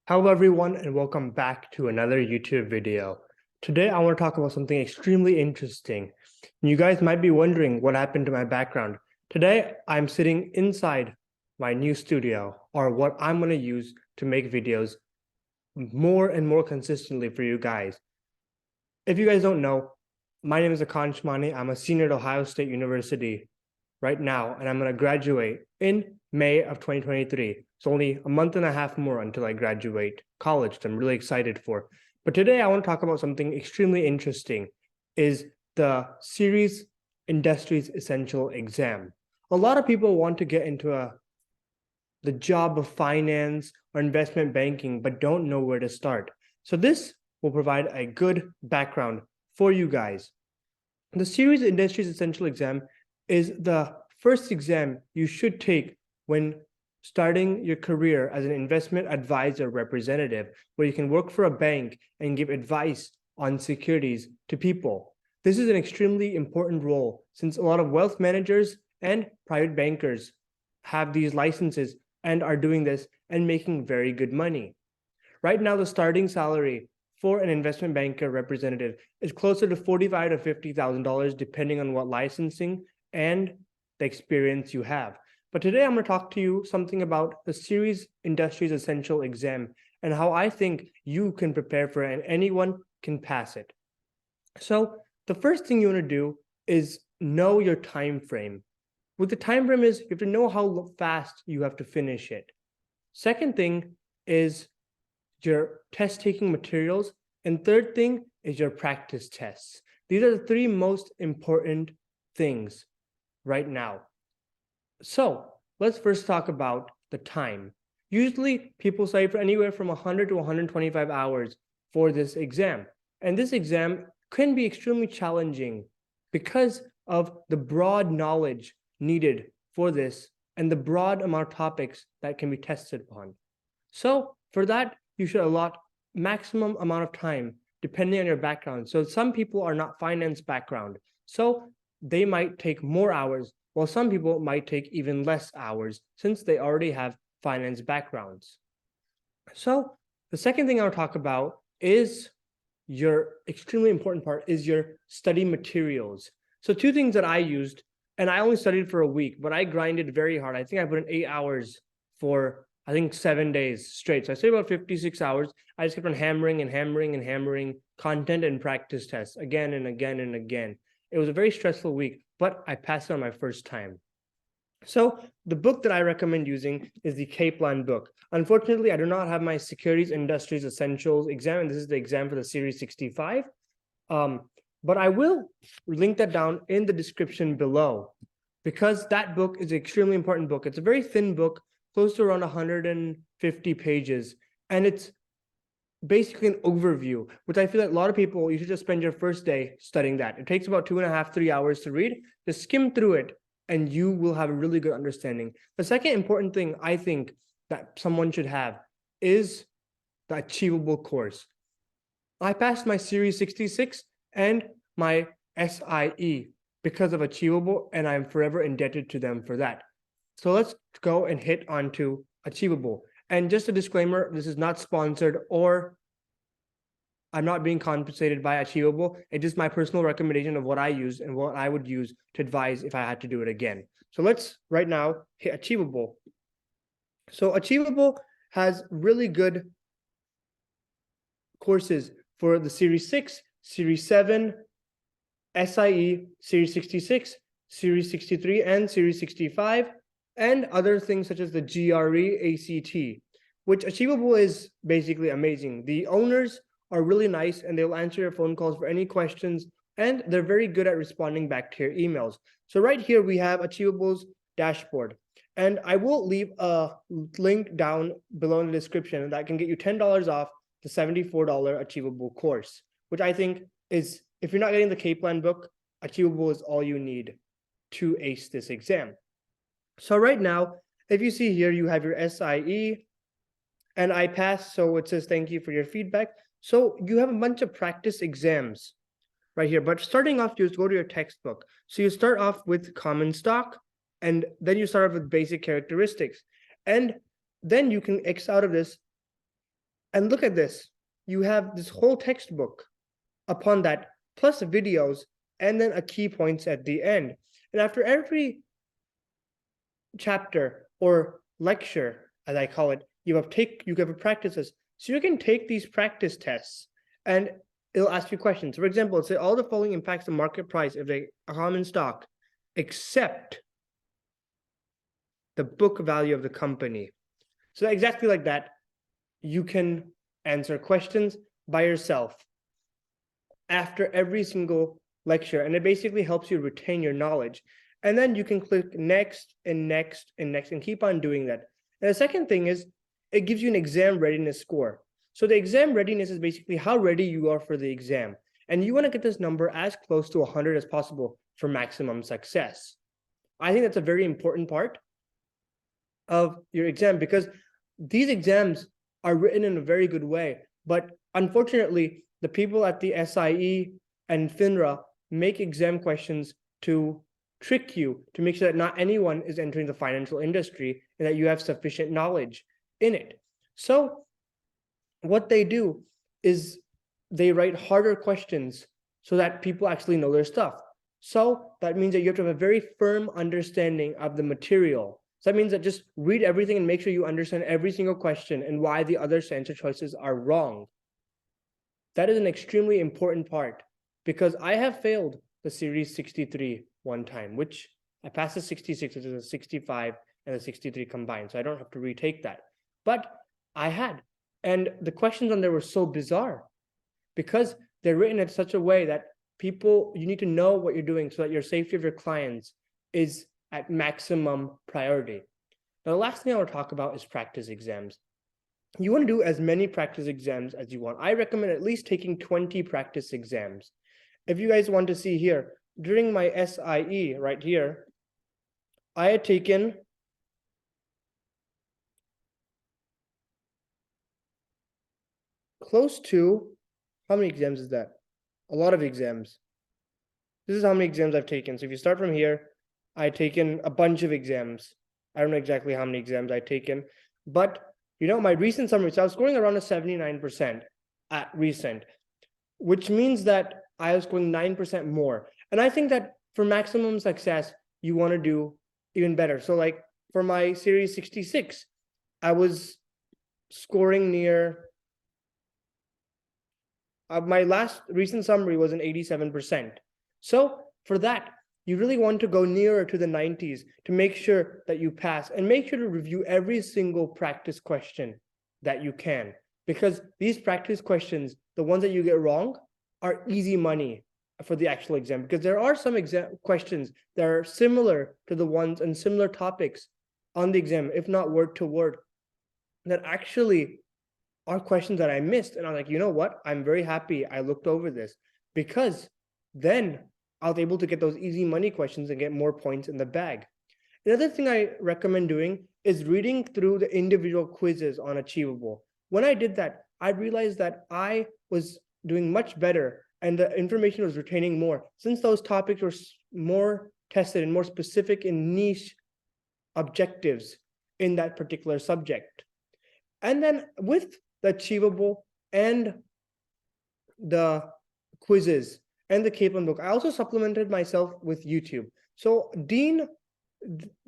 Hello everyone and welcome back to another YouTube video. Today I want to talk about something extremely interesting. You guys might be wondering what happened to my background. Today I'm sitting inside my new studio, or what I'm going to use to make videos more and more consistently for you guys. If you guys don't know, my name is Akansh Mani. I'm a senior at Ohio State University right now, and I'm going to graduate in May of 2023. It's only a month and a half more until I graduate college, which I'm really excited for. But today I want to talk about something extremely interesting, is the Series Industries Essential Exam. A lot of people want to get into the job of finance or investment banking, but don't know where to start. So this will provide a good background for you guys. The Series Industries Essential Exam is the first exam you should take when starting your career as an investment advisor representative, where you can work for a bank and give advice on securities to people. This is an extremely important role since a lot of wealth managers and private bankers have these licenses and are doing this and making very good money. Right now, the starting salary for an investment banker representative is closer to $45,000 to $50,000, depending on what licensing and the experience you have. But today I'm going to talk to you something about the Series Industries Essential Exam and how I think you can prepare for it and anyone can pass it. So the first thing you want to do is know your time frame. With the time frame is you have to know how fast you have to finish it. Second thing is your test taking materials. And third thing is your practice tests. These are the three most important things right now. So let's first talk about the time. Usually people study for anywhere from 100 to 125 hours for this exam. And this exam can be extremely challenging because of the broad knowledge needed for this and the broad amount of topics that can be tested upon. So for that, you should allot maximum amount of time depending on your background. So some people are not finance background, so they might take more hours, while some people might take even less hours since they already have finance backgrounds. So the second thing I'll talk about is your extremely important part is your study materials. So two things that I used, and I only studied for a week, but I grinded very hard. I think I put in 8 hours for 7 days straight. So I say about 56 hours. I just kept on hammering and hammering and hammering content and practice tests again and again and again. It was a very stressful week, but I passed it on my first time. So the book that I recommend using is the Kaplan book. Unfortunately, I do not have my Securities Industries Essentials exam, and this is the exam for the Series 65. But I will link that down in the description below because that book is an extremely important book. It's a very thin book, close to around 150 pages, and it's basically an overview, which I feel like a lot of people, you should just spend your first day studying that. It takes about 2.5 to 3 hours to read. Just skim through it and you will have a really good understanding. The second important thing I think that someone should have is the Achievable course. I passed my Series 66 and my SIE because of Achievable, and I'm forever indebted to them for that. So let's go and hit onto Achievable. And just a disclaimer, this is not sponsored or I'm not being compensated by Achievable. It is my personal recommendation of what I use and what I would use to advise if I had to do it again. So let's right now hit Achievable. So Achievable has really good courses for the Series 6, Series 7, SIE, Series 66, Series 63, and Series 65, and other things such as the GRE, ACT, which Achievable is basically amazing. The owners are really nice and they'll answer your phone calls for any questions, and they're very good at responding back to your emails. So right here we have Achievable's dashboard, and I will leave a link down below in the description that can get you $10 off the $74 Achievable course, which I think is, if you're not getting the Kaplan book, Achievable is all you need to ace this exam. So right now, if you see here, you have your SIE, and I passed, so it says thank you for your feedback. So you have a bunch of practice exams right here, but starting off, you just go to your textbook. So you start off with common stock, and then you start off with basic characteristics. And then you can X out of this And look at this. You have this whole textbook upon that, plus videos, and then a key points at the end. And after every chapter or lecture, as I call it, you have practices. So you can take these practice tests and it'll ask you questions. For example, say all the following impacts the market price of a common stock, except the book value of the company. So exactly like that, you can answer questions by yourself after every single lecture, and it basically helps you retain your knowledge. And then you can click next and next and next and keep on doing that. And the second thing is it gives you an exam readiness score. So the exam readiness is basically how ready you are for the exam. And you want to get this number as close to 100 as possible for maximum success. I think that's a very important part of your exam, because these exams are written in a very good way. But unfortunately, the people at the SIE and FINRA make exam questions to trick you, to make sure that not anyone is entering the financial industry and that you have sufficient knowledge in it. So what they do is they write harder questions so that people actually know their stuff. So that means that you have to have a very firm understanding of the material. So that means that just read everything and make sure you understand every single question and why the other answer choices are wrong. That is an extremely important part, because I have failed the Series 63 one time, which I passed the 66, which is a 65 and a 63 combined. So I don't have to retake that. But I had. And the questions on there were so bizarre because they're written in such a way that you need to know what you're doing so that your safety of your clients is at maximum priority. Now, the last thing I want to talk about is practice exams. You want to do as many practice exams as you want. I recommend at least taking 20 practice exams. If you guys want to see here, during my SIE right here, I had taken close to, how many exams is that? A lot of exams. This is how many exams I've taken. So if you start from here, I've taken a bunch of exams. I don't know exactly how many exams I've taken, but my recent summary, so I was scoring around a 79% at recent, which means that I was scoring 9% more. And I think that for maximum success, you want to do even better. So like for my Series 66, I was scoring near, my last recent summary was an 87%. So for that, you really want to go nearer to the 90s to make sure that you pass, and make sure to review every single practice question that you can, because these practice questions, the ones that you get wrong, are easy money for the actual exam, because there are some exam questions that are similar to the ones and similar topics on the exam, if not word to word, that actually are questions that I missed. And I'm like, you know what? I'm very happy I looked over this, because then I was able to get those easy money questions and get more points in the bag. Another thing I recommend doing is reading through the individual quizzes on Achievable. When I did that, I realized that I was doing much better and the information was retaining more, since those topics were more tested and more specific in niche objectives in that particular subject. And then with the Achievable and the quizzes and the Kaplan book, I also supplemented myself with YouTube. So Dean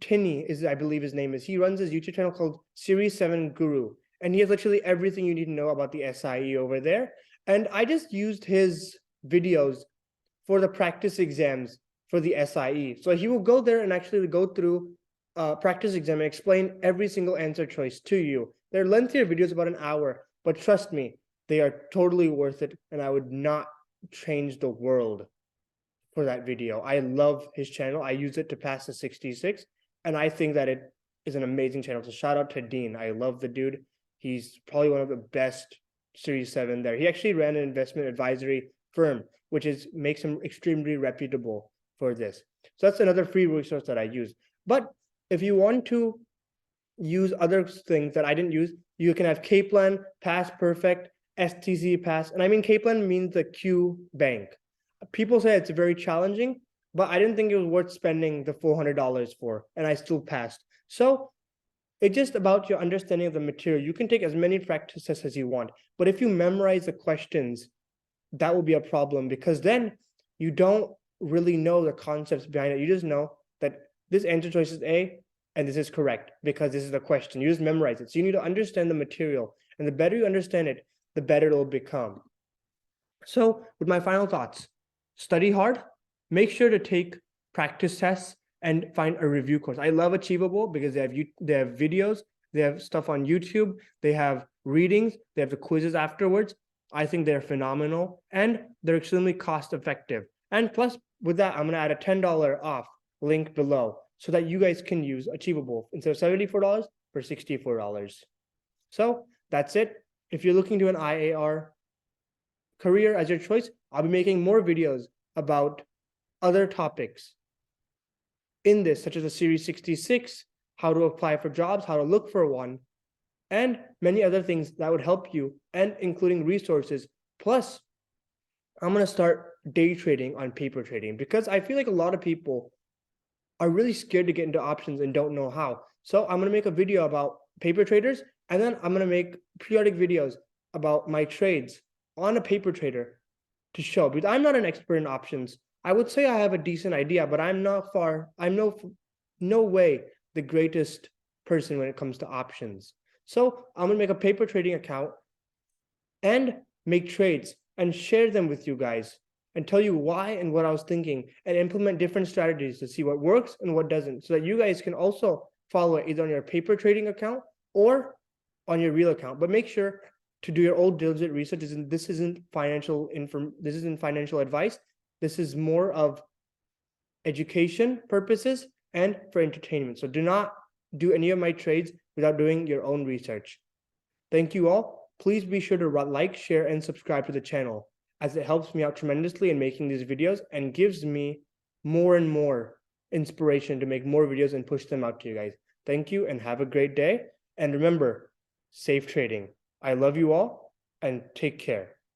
Tinney I believe his name is. He runs his YouTube channel called Series 7 Guru. And he has literally everything you need to know about the SIE over there. And I just used his videos for the practice exams for the SIE. So he will go there and actually go through practice exam and explain every single answer choice to you. They're lengthier videos, about an hour, but trust me, they are totally worth it. And I would not change the world for that video. I love his channel. I use it to pass the 66, and I think that it is an amazing channel. So shout out to Dean. I love the dude. He's probably one of the best Series 7 there. He actually ran an investment advisory firm, which makes him extremely reputable for this. So that's another free resource that I use. But if you want to use other things that I didn't use, you can have Kaplan, Pass Perfect, STC Pass. And I mean, Kaplan means the Q bank. People say it's very challenging, but I didn't think it was worth spending the $400 for, and I still passed. So It's just about your understanding of the material. You can take as many practice tests as you want, but if you memorize the questions, that will be a problem, because then you don't really know the concepts behind it. You just know that this answer choice is A and this is correct because this is the question. You just memorize it. So you need to understand the material, and the better you understand it, the better it'll become. So with my final thoughts, study hard, make sure to take practice tests, and find a review course. I love Achievable because they have videos, they have stuff on YouTube, they have readings, they have the quizzes afterwards. I think they're phenomenal, and they're extremely cost effective. And plus, with that, I'm going to add a $10 off link below so that you guys can use Achievable instead of $74 for $64. So that's it. If you're looking to an IAR career as your choice, I'll be making more videos about other topics in this, such as the Series 66, how to apply for jobs, how to look for one, and many other things that would help you, and including resources. Plus, I'm going to start day trading on paper trading because I feel like a lot of people are really scared to get into options and don't know how. So I'm going to make a video about paper traders, and then I'm going to make periodic videos about my trades on a paper trader to show, because I'm not an expert in options. I would say I have a decent idea, but I'm no way the greatest person when it comes to options. So I'm gonna make a paper trading account and make trades and share them with you guys and tell you why and what I was thinking, and implement different strategies to see what works and what doesn't, so that you guys can also follow it either on your paper trading account or on your real account. But make sure to do your own diligent research. This isn't financial advice. This is more of education purposes and for entertainment. So do not do any of my trades without doing your own research. Thank you all. Please be sure to like, share, and subscribe to the channel, as it helps me out tremendously in making these videos and gives me more and more inspiration to make more videos and push them out to you guys. Thank you and have a great day. And remember, safe trading. I love you all and take care.